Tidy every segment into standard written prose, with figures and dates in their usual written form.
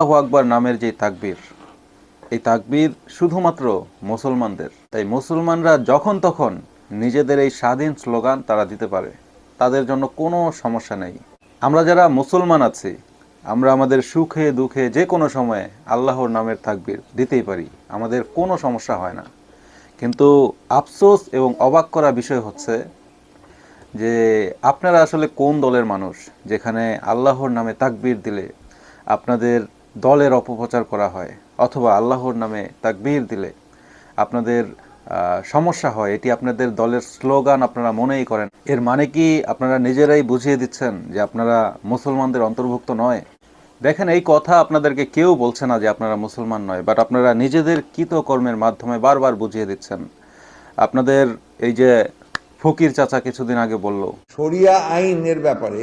আল্লাহু আকবার নামের যে তাকবীর, এই তাকবীর শুধুমাত্র মুসলমানদের। তাই মুসলমানরা যখন তখন নিজেদের এই স্বাধীন স্লোগান তারা দিতে পারে, তাদের জন্য কোনো সমস্যা নেই। আমরা যারা মুসলমান আছি, আমরা আমাদের সুখে দুঃখে যে কোনো সময়ে আল্লাহর নামের তাকবীর দিতেই পারি, আমাদের কোনো সমস্যা হয় না। কিন্তু আফসোস এবং অবাক করা বিষয় হচ্ছে যে আপনারা আসলে কোন দলের মানুষ, যেখানে আল্লাহর নামে তাকবীর দিলে আপনাদের দলের অপপ্রচার করা হয়, অথবা আল্লাহর নামে তাকবীর দিলে আপনাদের সমস্যা হয়, এটি আপনাদের দলের স্লোগান আপনারা মনেই করেন। এর মানে কি আপনারা নিজেরাই বুঝিয়ে দিচ্ছেন যে আপনারা মুসলমানদের অন্তর্ভুক্ত নয়? দেখেন, এই কথা আপনাদেরকে কেউ বলছে না যে আপনারা মুসলমান নয়, বাট আপনারা নিজেদের কৃতকর্মের মাধ্যমে বারবার বুঝিয়ে দিচ্ছেন। আপনাদের এই যে ফকির চাচা কিছুদিন আগে বলল, শরিয়া আইনের ব্যাপারে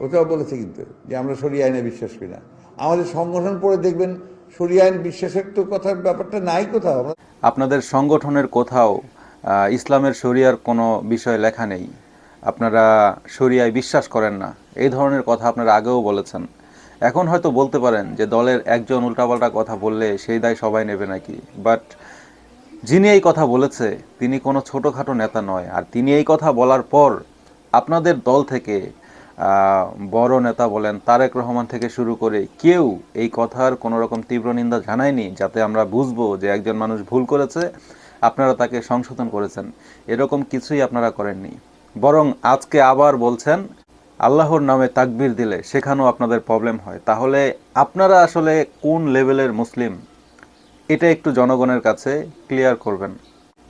ওটাও বলেছে কিন্তু যে আমরা শরিয়া আইনে বিশ্বাস করি না। আমাদের সংগঠন পড়ে দেখবেন শরিয়া আইন বিশ্বাসের তো কথার ব্যাপারটা নাই কোথাও। আপনাদের সংগঠনের কোথাও ইসলামের শরিয়ার কোনো বিষয় লেখা নেই, আপনারা শরিয়ায় বিশ্বাস করেন না, এই ধরনের কথা আপনারা আগেও বলেছেন। এখন হয়তো বলতে পারেন যে দলের একজন উল্টাপাল্টা কথা বললে সেই দায় সবাই নেবে নাকি, বাট যিনি এই কথা বলেছে তিনি কোনো ছোটোখাটো নেতা নয়। আর তিনি এই কথা বলার পর আপনাদের দল থেকে বড় নেতা বলেন তারেক রহমান থেকে শুরু করে কেউ এই কথার কোনো রকম তীব্র নিন্দা জানায়নি, যাতে আমরা বুঝবো যে একজন মানুষ ভুল করেছে, আপনারা তাকে সংশোধন করেছেন। এরকম কিছুই আপনারা করেননি। বরং আজকে আবার বলছেন আল্লাহর নামে তাকবীর দিলে সেখানেও আপনাদের প্রবলেম হয়। তাহলে আপনারা আসলে কোন লেভেলের মুসলিম, এটা একটু জনগণের কাছে ক্লিয়ার করবেন।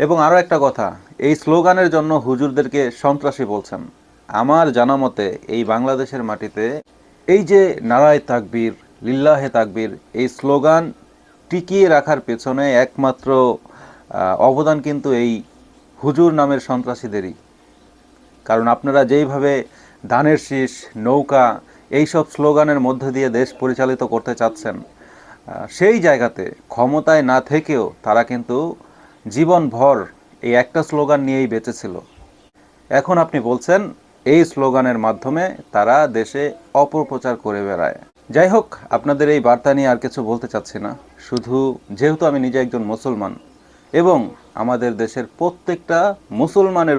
এবং আরও একটা কথা, এই স্লোগানের জন্য হুজুরদেরকে সন্ত্রাসী বলছেন। আমার জানা মতে এই বাংলাদেশের মাটিতে এই যে নারায়ে তাকবীর, লিল্লাহে তাকবীর, এই স্লোগান টিকিয়ে রাখার পেছনে একমাত্র অবদান কিন্তু এই হুজুর নামের সন্ত্রাসীদেরই। কারণ আপনারা যেইভাবে ধানের শীষ, নৌকা, এইসব স্লোগানের মধ্যে দিয়ে দেশ পরিচালিত করতে চাচ্ছেন, সেই জায়গাতে ক্ষমতায় না থেকেও তারা কিন্তু জীবনভর এই একটা স্লোগান নিয়েই বেঁচেছিল। এখন আপনি বলছেন এই স্লোগানের মাধ্যমে তারা দেশে অপপ্রচার করে বেড়ায়। যাই হোক, আপনাদের এই বার্তা নিয়ে আর কিছু বলতে চাচ্ছি না। শুধু যেহেতু আমি নিজে একজন মুসলমান এবং আমাদের দেশের প্রত্যেকটা মুসলমানের